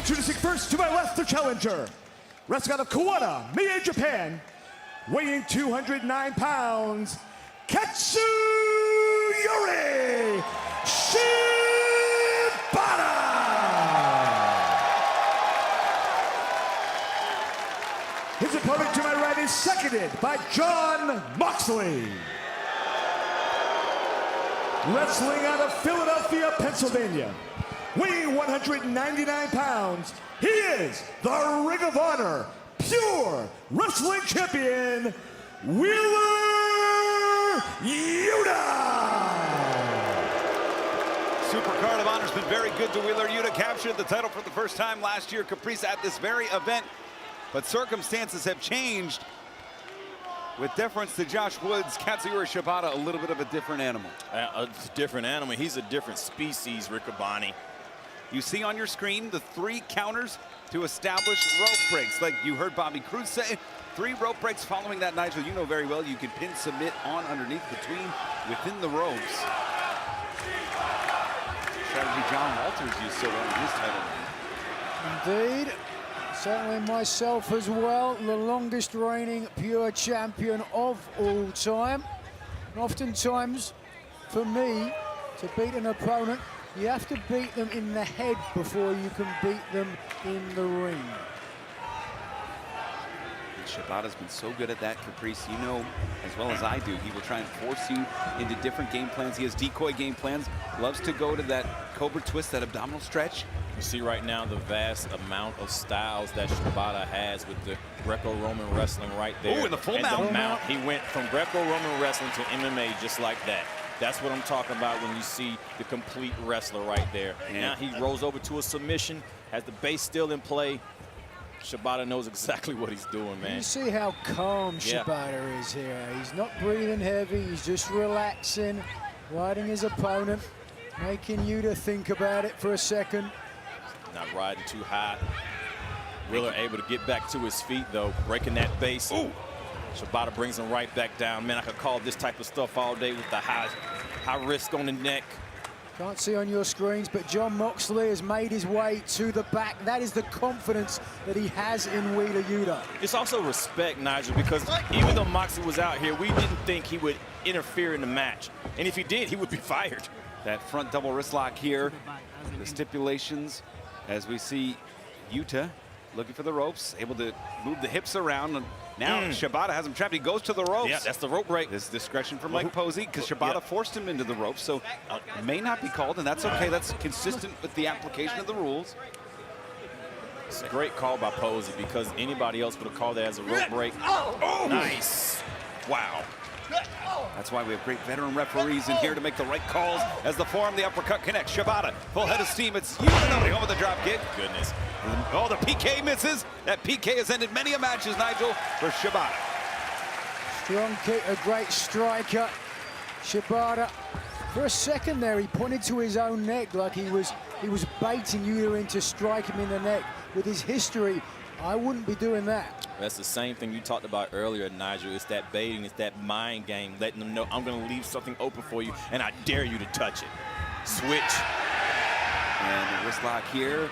Introducing first to my left, the challenger, wrestling out of Kawana, Mie, Japan, weighing 209 pounds, Katsuyori Shibata. His opponent to my right is seconded by Jon Moxley. Wrestling out of Philadelphia, Pennsylvania, weighing 199 pounds, he is the Ring of Honor Pure Wrestling Champion, Wheeler Yuta. Supercard of Honor's been very good to Wheeler Yuta. Captured the title for the first time last year, Caprice, at this very event. But circumstances have changed. With deference to Josh Woods, Katsuyori Shibata, a little bit of a different animal. A different animal. He's a different species, Riccaboni. You see on your screen the 3 counters to establish rope breaks. Like you heard Bobby Cruz say, 3 rope breaks following that, Nigel. You know very well you can pin, submit on, underneath, between, within the ropes. Strategy John Walters used so well in his title reign. Indeed. Certainly myself as well, the longest reigning Pure Champion of all time. And oftentimes, for me, to beat an opponent, you have to beat them in the head before you can beat them in the ring. And Shibata's been so good at that, Caprice. You know as well as I do, he will try and force you into different game plans. He has decoy game plans, loves to go to that cobra twist, that abdominal stretch. You see right now the vast amount of styles that Shibata has with the Greco-Roman wrestling right there. Oh, and the full mount. He went from Greco-Roman wrestling to MMA just like that. That's what I'm talking about when you see the complete wrestler right there. Yeah. Now he rolls over to a submission, has the base still in play. Shibata knows exactly what he's doing, man. You see how calm Shibata is here. He's not breathing heavy. He's just relaxing, riding his opponent, making Yuta think about it for a second. Not riding too high. Wheeler able to get back to his feet, though, breaking that base. Ooh. Shibata brings him right back down. Man, I could call this type of stuff all day with the high risk on the neck. Can't see on your screens, but Jon Moxley has made his way to the back. That is the confidence that he has in Wheeler Yuta. It's also respect, Nigel, because even though Moxley was out here, we didn't think he would interfere in the match. And if he did, he would be fired. That front double wrist lock here, the stipulations, as we see Yuta looking for the ropes, able to move the hips around. And now Shibata has him trapped. He goes to the ropes. Yeah, that's the rope break. This discretion from Mike Posey, because Shibata forced him into the ropes, so may not be called, and that's okay. That's consistent with the application of the rules. It's a great call by Posey, because anybody else would have called that as a rope break. Oh, nice. Wow. That's why we have great veteran referees in here to make the right calls as the forearm, the uppercut connects. Shibata, full head of steam. It's Yuta home with the drop kick. Goodness. Oh, the PK misses. That PK has ended many a matches, Nigel, for Shibata. Strong kick, a great striker. Shibata, for a second there, he pointed to his own neck like he was baiting Yuta into striking him in the neck. With his history, I wouldn't be doing that. That's the same thing you talked about earlier, Nigel. It's that baiting, it's that mind game, letting them know I'm going to leave something open for you, and I dare you to touch it. Switch. And the wrist lock here,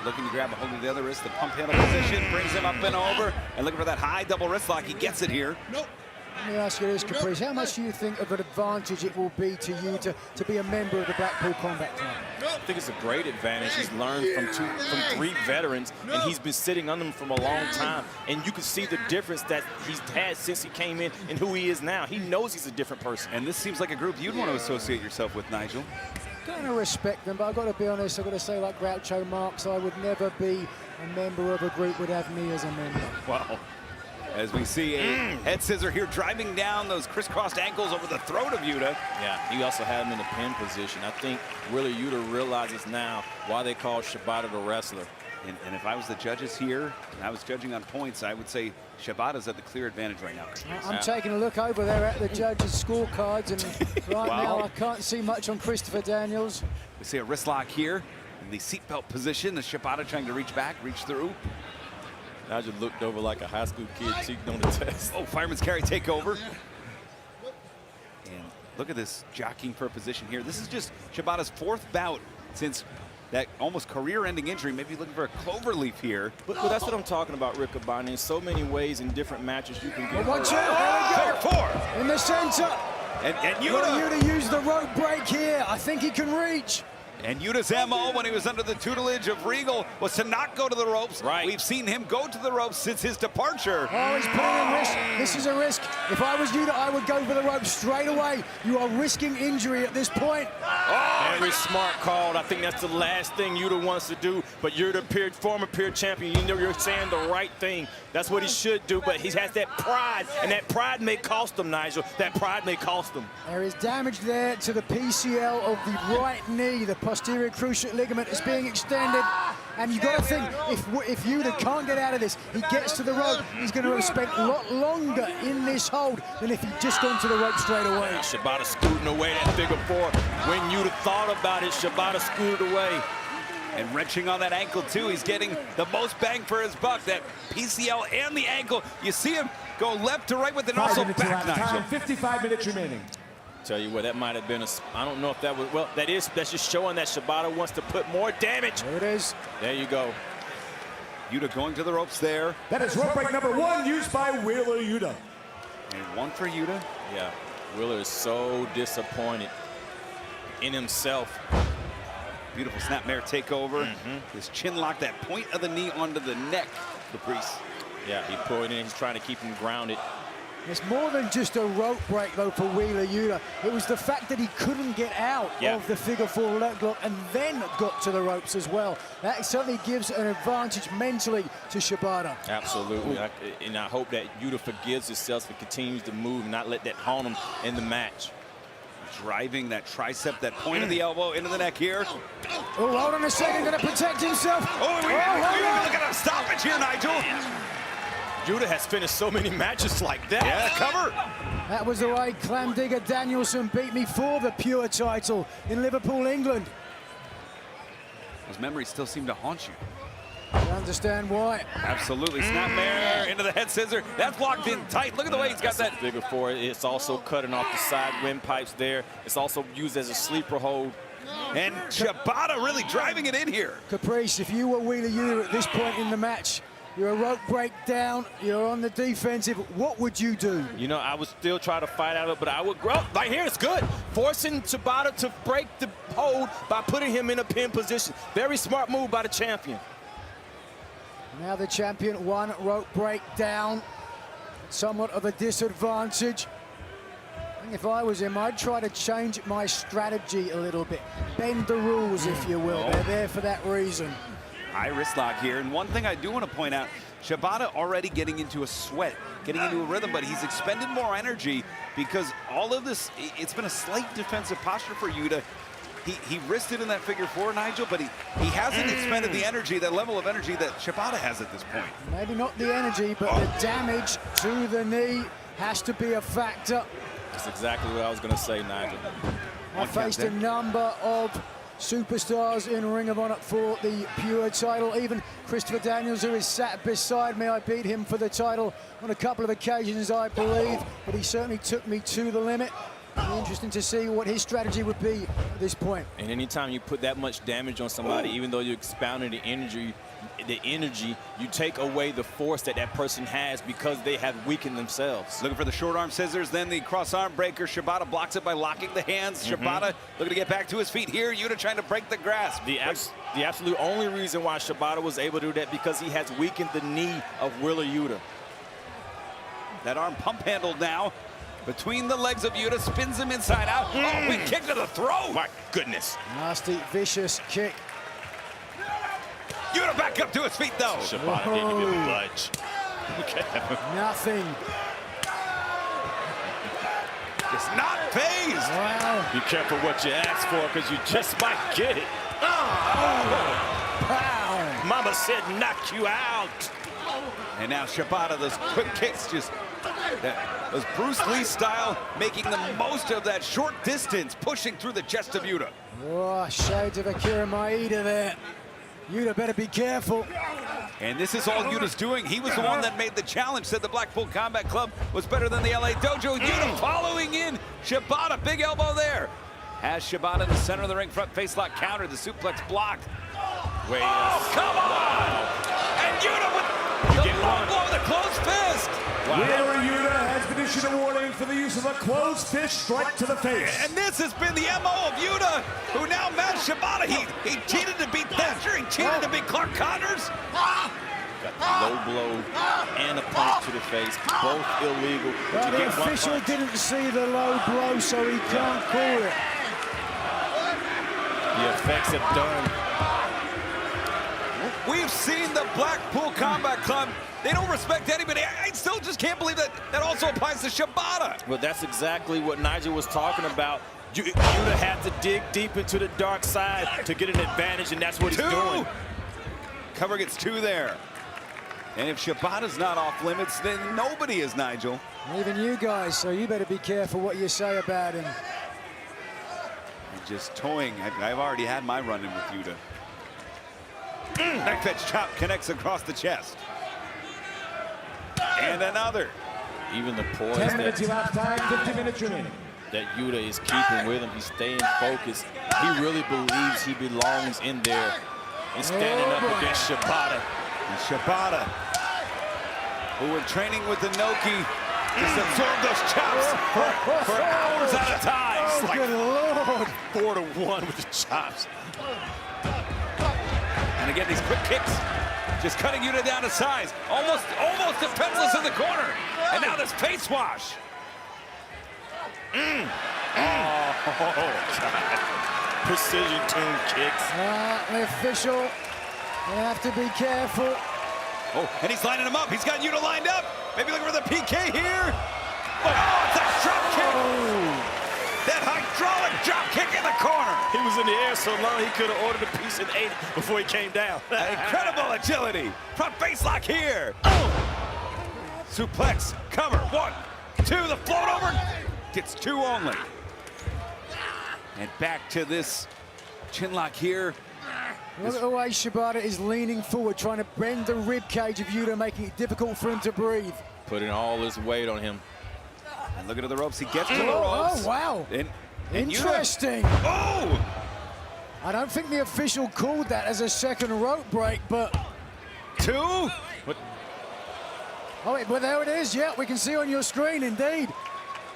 looking to grab a hold of the other wrist. The pump handle position brings him up and over, and looking for that high double wrist lock. He gets it here. Let me ask you this, Caprice. How much do you think of an advantage it will be to you to be a member of the Blackpool Combat Club? I think it's a great advantage. He's learned from 3 veterans, and he's been sitting under them for a long time. And you can see the difference that he's had since he came in and who he is now. He knows he's a different person. And this seems like a group you'd want to associate yourself with, Nigel. Kind of respect them, but I've got to be honest, I've got to say, like Groucho Marx, I would never be a member of a group would have me as a member. Wow. As we see a head scissor here driving down those crisscrossed ankles over the throat of Yuta. Yeah, he also had him in a pin position. I think Wheeler Yuta realizes now why they call Shibata the wrestler. And if I was the judges here, and I was judging on points, I would say Shibata's at the clear advantage right now. I'm taking a look over there at the judges' scorecards, and right now I can't see much on Christopher Daniels. We see a wrist lock here in the seatbelt position. The Shibata trying to reach back, reach through. Nigel looked over like a high school kid cheating on the test. Oh, fireman's carry takeover. And look at this jockeying for a position here. This is just Shibata's 4th bout since that almost career-ending injury. Maybe looking for a clover leaf here. But that's what I'm talking about, Rick Abani. In so many ways in different matches you can get. Watch out, there we go. Four. In the center. And Yuta used the rope break here. I think he can reach. And Yuta's MO when he was under the tutelage of Regal was to not go to the ropes. Right. We've seen him go to the ropes since his departure. Oh, he's putting in risk. This is a risk. If I was Yuta, I would go for the ropes straight away. You are risking injury at this point. Very smart call. I think that's the last thing Yuta wants to do. But you're the former Pure champion. You know you're saying the right thing. That's what he should do. But he has that pride, and that pride may cost him, Nigel. That pride may cost him. There is damage there to the PCL of the right knee. The posterior cruciate ligament is being extended. And you've got to think, if Yuta can't get out of this, he gets to the rope, he's going to have spent a lot longer in this hold than if he'd just gone to the rope straight away. Shibata scooting away that figure four. When Yuta thought about it, Shibata scooted away. And wrenching on that ankle, too. He's getting the most bang for his buck. That PCL and the ankle. You see him go left to right with it, also back, Nigel. 55 minutes remaining. Tell you what, that might have been I don't know if that was, well, that's just showing that Shibata wants to put more damage. There it is. There you go. Yuta going to the ropes there. That is rope break number 1 used by Wheeler Yuta. And 1 for Yuta. Yeah, Wheeler is so disappointed in himself. Beautiful snapmare takeover. His chin lock, that point of the knee onto the neck, Caprice. Yeah, he pulled in, he's trying to keep him grounded. It's more than just a rope break, though, for Wheeler Yuta. It was the fact that he couldn't get out of the figure four leg lock and then got to the ropes as well. That certainly gives an advantage mentally to Shibata. Absolutely. And I hope that Yuta forgives himself and continues to move and not let that haunt him in the match. Driving that tricep, that point of the elbow into the neck here. Oh, hold on a second, gonna protect himself. Look at a stoppage here, Nigel. Yuta has finished so many matches like that. Yeah, cover. That was the way Clam Digger Danielson beat me for the Pure title in Liverpool, England. Those memories still seem to haunt you. I understand why. Absolutely. Snapmare into the head scissor. That's blocked in tight. Look at the way he's got that. Figure four. It's also cutting off the side windpipes there. It's also used as a sleeper hold. And Shibata really driving it in here. Caprice, if you were Wheeler Yuta at this point in the match, you're a rope break down, you're on the defensive, what would you do? You know, I would still try to fight out of it, but I would grow. Right here, it's good. Forcing Shibata to break the hold by putting him in a pin position. Very smart move by the champion. Now the champion, 1 rope break down. Somewhat of a disadvantage. I think if I was him, I'd try to change my strategy a little bit. Bend the rules, if you will. They're there for that reason. High wrist lock here. And one thing I do want to point out, Shibata already getting into a sweat, getting into a rhythm, but he's expended more energy because all of this, it's been a slight defensive posture for Yuta. He risked it in that figure four, Nigel, but he hasn't expended the energy, that level of energy that Shibata has at this point. Maybe not the energy, but the damage to the knee has to be a factor. That's exactly what I was going to say, Nigel. I faced a number of superstars in Ring of Honor for the Pure title. Even Christopher Daniels, who is sat beside me, I beat him for the title on a couple of occasions, I believe, but he certainly took me to the limit. It'll be interesting to see what his strategy would be at this point. And anytime you put that much damage on somebody, even though you're expounding the energy, you take away the force that that person has because they have weakened themselves. Looking for the short arm scissors, then the cross arm breaker. Shibata blocks it by locking the hands. Shibata looking to get back to his feet here. Yuta trying to break the grasp. The absolute only reason why Shibata was able to do that because he has weakened the knee of Wheeler Yuta. That arm pump handled now. Between the legs of Yuta, spins him inside out. Oh, big kick to the throat. My goodness. Nasty, vicious kick. Yuta back up to his feet, though. Shibata didn't even budge. Okay. Nothing. It's not phased. Wow. Be careful what you ask for because you just might get it. Pow. Mama said knock you out. And now Shibata, those quick kicks just, those Bruce Lee style, making the most of that short distance, pushing through the chest of Yuta. Oh, shades of Akira Maeda there. Yuta better be careful. And this is all Yuta's doing. He was the one that made the challenge, said the Blackpool Combat Club was better than the LA Dojo. Yuta following in. Shibata, big elbow there. Has Shibata in the center of the ring, front face lock counter, the suplex blocked. Wait, Oh, come on! And Yuta with the low blow, the closed fist. Wheeler Yuta has been issued a warning for the use of a closed fist strike to the face. And this has been the MO of Yuta, who now matched Shibata. He cheated to beat Thatcher, he cheated to beat Clark Connors. got the low blow and a punch to the face, both illegal. But the official didn't see the low blow, so he can't call it. The effects have done. We've seen the Blackpool Combat Club. They don't respect anybody. I still just can't believe that that also applies to Shibata. Well, that's exactly what Nigel was talking about. Yuta had to dig deep into the dark side to get an advantage, and that's what he's doing. Cover gets 2 there. And if Shibata's not off limits, then nobody is, Nigel. Even you guys, so you better be careful what you say about him. Just toying. I've already had my run-in with Yuta. Neck fetch chop connects across the chest. And another. Even the poise 10 minutes elapsed time, 50 minutes remaining. that Yuta is keeping with him. He's staying focused. He really believes he belongs in there and standing up against Shibata. And Shibata, who were training with Inoki, just absorbed those chops for hours at a time. Oh, good Lord. 4-1 with the chops. And again, these quick kicks, just cutting Yuta down to size. Almost defenseless in the corner. And now this face wash. Oh, God. Precision tuned kicks. The official will have to be careful. Oh, and he's lining him up. He's got Yuta lined up. Maybe looking for the PK here. Oh, it's a drop kick. Oh. That hydraulic drop kick in the corner. He was in the air so long he could have ordered a piece and ate it before he came down. Incredible agility. Front face lock here. Oh. Suplex, cover, 1, 2, the float over. Gets 2 only. And back to this chin lock here. Look at the way Shibata is leaning forward, trying to bend the rib cage of Yuta, making it difficult for him to breathe. Putting all his weight on him. And look at the ropes. He gets to the ropes. Oh, wow. And Interesting. Yuta, oh! I don't think the official called that as a second rope break, but... 2? What? Oh, wait, but there it is. Yeah, we can see on your screen, indeed.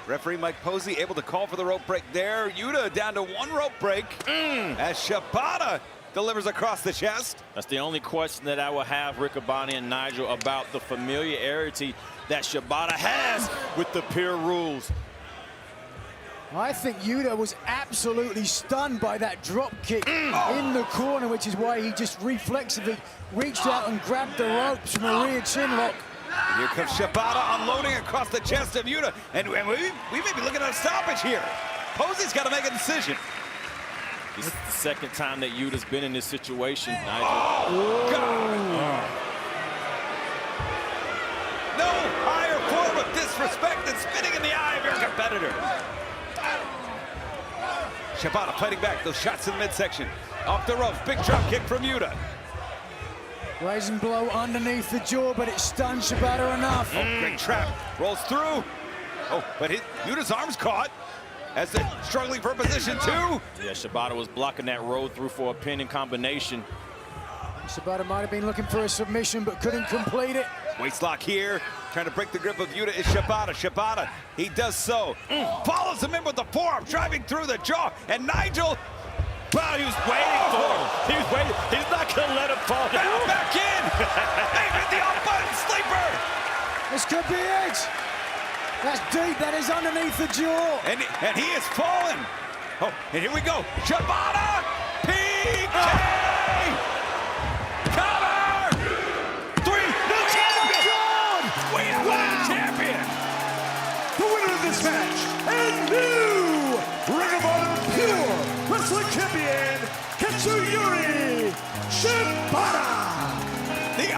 Referee Mike Posey able to call for the rope break there. Yuta down to 1 rope break as Shibata delivers across the chest. That's the only question that I will have, Riccaboni and Nigel, about the familiarity that Shibata has with the Pure rules. I think Yuta was absolutely stunned by that drop kick in the corner, which is why he just reflexively reached out and grabbed the ropes from a rear chin lock. And here comes Shibata unloading across the chest of Yuta. And we may be looking at a stoppage here. Posey's got to make a decision. This is the second time that Yuta's been in this situation, Nigel. Oh, God. No higher form of disrespect than spitting in the eye of your competitor. Shibata fighting back, those shots in the midsection. Off the ropes, big drop kick from Yuta. Raising blow underneath the jaw, but it stunned Shibata enough. Oh, great trap, rolls through. Oh, but Yuta's arm's caught as they're struggling for position 2. Yeah, Shibata was blocking that road through for a pinning combination. Shibata might have been looking for a submission, but couldn't complete it. Waist lock here, trying to break the grip of Yuta is Shibata. Shibata, he does so. Follows him in with the forearm, driving through the jaw. And Nigel, Wow, he was waiting for him. He was waiting. He's not going to let him fall down. back in. They've hit the off-button sleeper. This could be it. That's deep. That is underneath the jaw. And he is falling. Oh, and here we go. Shibata, PK. Cover. 3, new champion. We have won champion. The winner of this match and new Ring of Honor Pure Wrestling Champion, Katsuyori